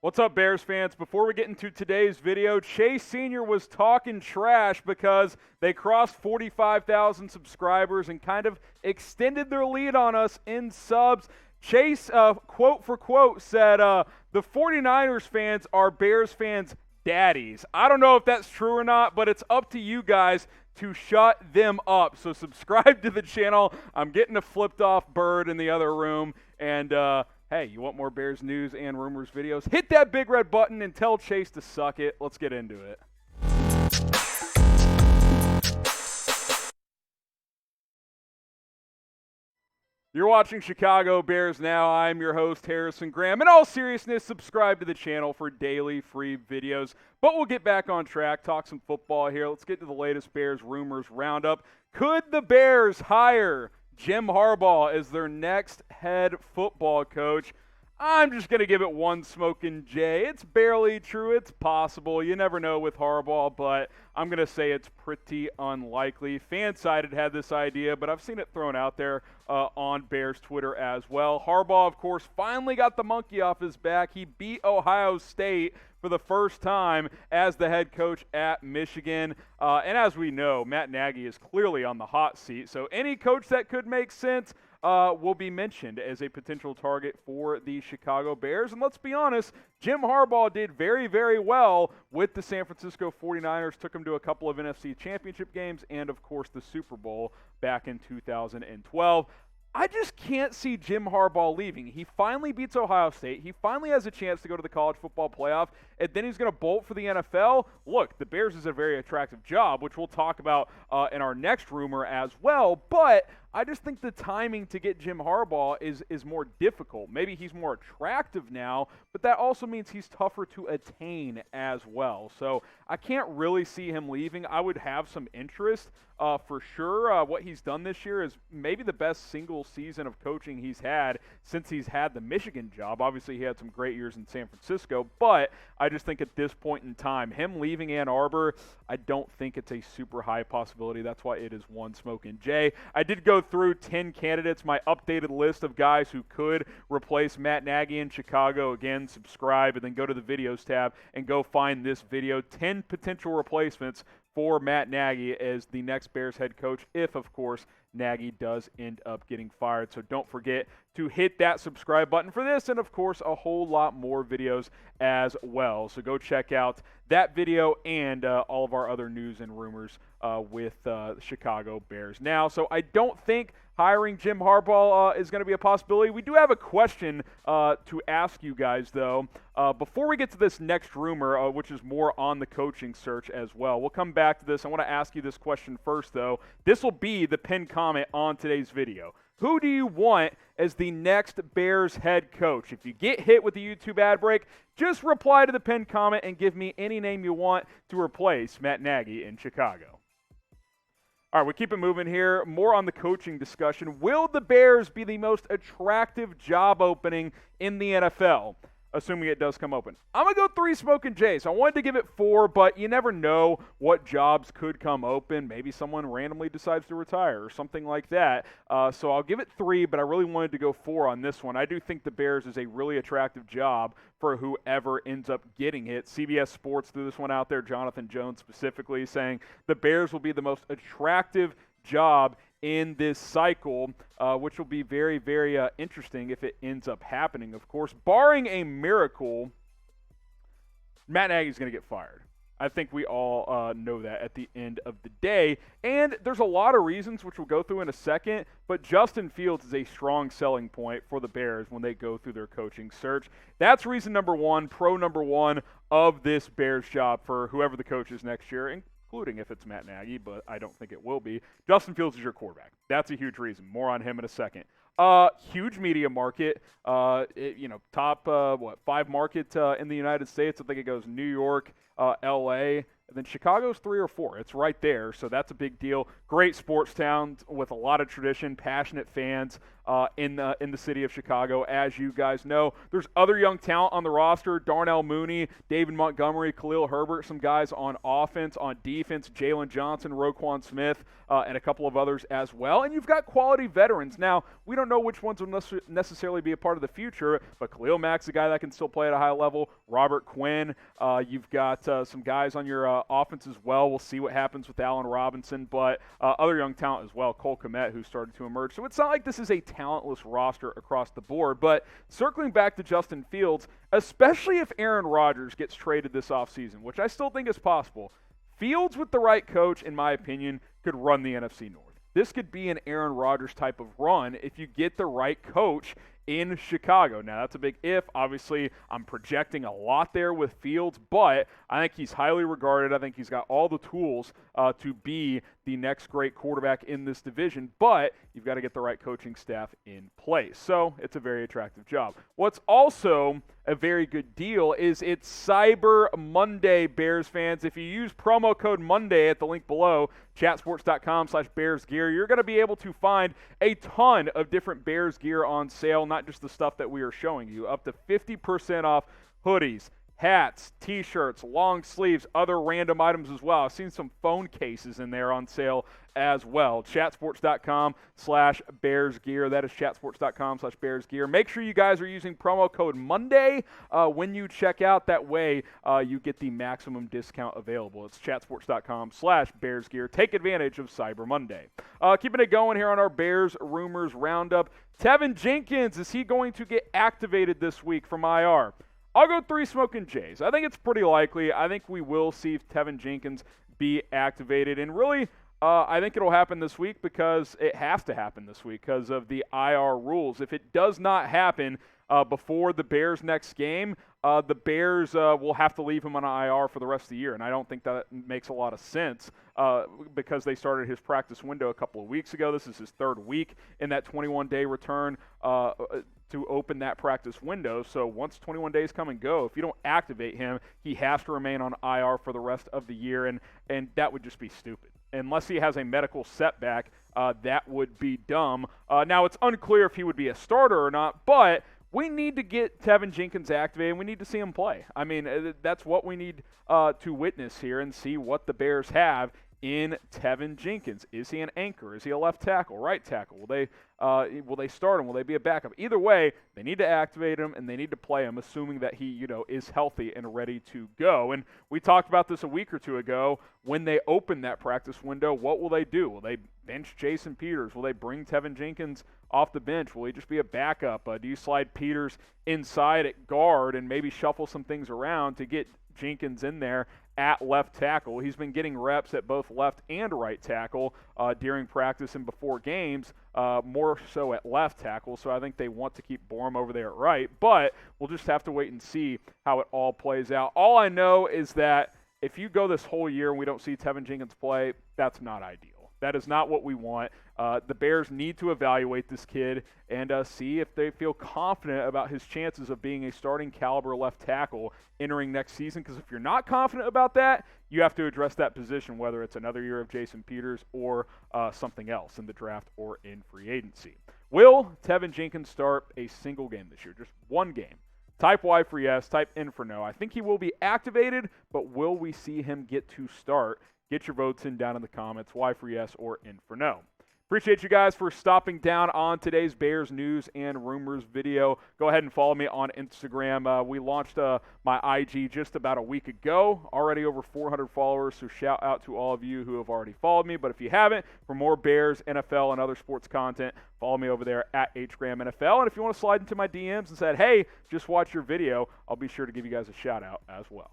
What's up, Bears fans? Before we get into today's video, Chase Sr. was talking trash because they crossed 45,000 subscribers and kind of extended their lead on us in subs. Chase, quote for quote, said, the 49ers fans are Bears fans' daddies. I don't know if that's true or not, but it's up to you guys to shut them up. So subscribe to the channel. I'm getting a flipped off bird in the other room, and hey, you want more Bears news and rumors videos? Hit that big red button and tell Chase to suck it. Let's get into it. You're watching Chicago Bears Now. I'm your host, Harrison Graham. In all seriousness, subscribe to the channel for daily free videos. But we'll get back on track, talk some football here. Let's get to the latest Bears rumors roundup. Could the Bears hire Jim Harbaugh as their next head football coach? I'm just going to give it one smoking J. It's barely true. It's possible. You never know with Harbaugh, but I'm going to say it's pretty unlikely. Fansided had this idea, but I've seen it thrown out there on Bears Twitter as well. Harbaugh, of course, finally got the monkey off his back. He beat Ohio State for the first time as the head coach at Michigan. And as we know, Matt Nagy is clearly on the hot seat. So any coach that could make sense will be mentioned as a potential target for the Chicago Bears. And let's be honest, Jim Harbaugh did very, very well with the San Francisco 49ers, took them to a couple of NFC championship games and, of course, the Super Bowl back in 2012. I just can't see Jim Harbaugh leaving. He finally beats Ohio State. He finally has a chance to go to the college football playoff, and then he's going to bolt for the NFL. Look, the Bears is a very attractive job, which we'll talk about in our next rumor as well, but I just think the timing to get Jim Harbaugh is more difficult. Maybe he's more attractive now, but that also means he's tougher to attain as well. So I can't really see him leaving. I would have some interest for sure. What he's done this year is maybe the best single season of coaching he's had since he's had the Michigan job. Obviously, he had some great years in San Francisco, but I just think at this point in time, him leaving Ann Arbor, I don't think it's a super high possibility. That's why it is one smoking J. I did go through 10 candidates, my updated list of guys who could replace Matt Nagy in Chicago. Again, subscribe and then go to the videos tab and go find this video. 10 potential replacements for Matt Nagy as the next Bears head coach if, of course, Nagy does end up getting fired. So don't forget to hit that subscribe button for this and, of course, a whole lot more videos as well. So go check out that video and all of our other news and rumors with Chicago Bears Now. So I don't think hiring Jim Harbaugh is going to be a possibility. We do have a question to ask you guys, though. Before we get to this next rumor, which is more on the coaching search as well, we'll come back to this. I want to ask you this question first, though. This will be the pinned comment on today's video. Who do you want as the next Bears head coach? If you get hit with the YouTube ad break, just reply to the pinned comment and give me any name you want to replace Matt Nagy in Chicago. All right, we keep it moving here. More on the coaching discussion. Will the Bears be the most attractive job opening in the NFL? Assuming it does come open. I'm going to go 3 smoking J's. I wanted to give it 4, but you never know what jobs could come open. Maybe someone randomly decides to retire or something like that. So I'll give it 3, but I really wanted to go 4 on this one. I do think the Bears is a really attractive job for whoever ends up getting it. CBS Sports threw this one out there, Jonathan Jones specifically, saying the Bears will be the most attractive job in this cycle, which will be very, very interesting if it ends up happening. Of course, barring a miracle, Matt Nagy is going to get fired. I think we all know that at the end of the day. And there's a lot of reasons, which we'll go through in a second, but Justin Fields is a strong selling point for the Bears when they go through their coaching search. That's reason number 1, pro number 1 of this Bears job for whoever the coach is next year, including if it's Matt Nagy, but I don't think it will be. Justin Fields is your quarterback. That's a huge reason. More on him in a second. Huge media market. Top 5 market in the United States. I think it goes New York, L.A., And then Chicago's 3 or 4. It's right there, so that's a big deal. Great sports town with a lot of tradition, passionate fans in the city of Chicago, as you guys know. There's other young talent on the roster: Darnell Mooney, David Montgomery, Khalil Herbert, some guys on offense. On defense, Jalen Johnson, Roquan Smith, and a couple of others as well. And you've got quality veterans. Now, we don't know which ones will necessarily be a part of the future, but Khalil Mack's a guy that can still play at a high level. Robert Quinn. You've got some guys on your offense as well. We'll see what happens with Allen Robinson, but other young talent as well. Cole Kmet, who started to emerge. So it's not like this is a talentless roster across the board, but circling back to Justin Fields, especially if Aaron Rodgers gets traded this offseason, which I still think is possible, Fields with the right coach, in my opinion, could run the NFC North. This could be an Aaron Rodgers type of run if you get the right coach in Chicago. Now, that's a big if. Obviously, I'm projecting a lot there with Fields, but I think he's highly regarded. I think he's got all the tools to be the next great quarterback in this division, but you've got to get the right coaching staff in place. So it's a very attractive job. What's also a very good deal is it's Cyber Monday, Bears fans. If you use promo code Monday at the link below, chatsports.com/BearsGear, you're going to be able to find a ton of different Bears gear on sale, not just the stuff that we are showing you, up to 50% off hoodies, hats, t-shirts, long sleeves, other random items as well. I've seen some phone cases in there on sale as well. Chatsports.com/BearsGear. That is chatsports.com/BearsGear. Make sure you guys are using promo code Monday when you check out. That way you get the maximum discount available. It's chatsports.com/BearsGear. Take advantage of Cyber Monday. Keeping it going here on our Bears Rumors Roundup. Teven Jenkins, is he going to get activated this week from IR? I'll go 3 smoking Jays. I think it's pretty likely. I think we will see Teven Jenkins be activated. And really, I think it'll happen this week because it has to happen this week because of the IR rules. If it does not happen before the Bears' next game, the Bears will have to leave him on IR for the rest of the year. And I don't think that makes a lot of sense because they started his practice window a couple of weeks ago. This is his 3rd week in that 21-day return to open that practice window. So once 21 days come and go, if you don't activate him, he has to remain on IR for the rest of the year, and that would just be stupid. Unless he has a medical setback, that would be dumb. Now, it's unclear if he would be a starter or not, but we need to get Teven Jenkins activated, and we need to see him play. I mean, that's what we need to witness here and see what the Bears have in Teven Jenkins. Is he an anchor? Is he a left tackle, right tackle? Will they start him? Will they be a backup? Either way, they need to activate him and they need to play him, assuming that he, is healthy and ready to go. And we talked about this a week or two ago. When they open that practice window, what will they do? Will they bench Jason Peters? Will they bring Teven Jenkins off the bench? Will he just be a backup? Do you slide Peters inside at guard and maybe shuffle some things around to get Jenkins in there at left tackle? He's been getting reps at both left and right tackle during practice and before games, more so at left tackle, so I think they want to keep Borum over there at right, but we'll just have to wait and see how it all plays out. All I know is that if you go this whole year and we don't see Teven Jenkins play, that's not ideal. That is not what we want. The Bears need to evaluate this kid and see if they feel confident about his chances of being a starting caliber left tackle entering next season, because if you're not confident about that, you have to address that position, whether it's another year of Jason Peters or something else in the draft or in free agency. Will Teven Jenkins start a single game this year? Just one game. Type Y for yes, type N for no. I think he will be activated, but will we see him get to start? Get your votes in down in the comments, Y for yes or N for no. Appreciate you guys for stopping down on today's Bears News and Rumors video. Go ahead and follow me on Instagram. We launched my IG just about a week ago. Already over 400 followers, so shout out to all of you who have already followed me. But if you haven't, for more Bears, NFL, and other sports content, follow me over there at HGramNFL. And if you want to slide into my DMs and say, hey, just watch your video, I'll be sure to give you guys a shout out as well.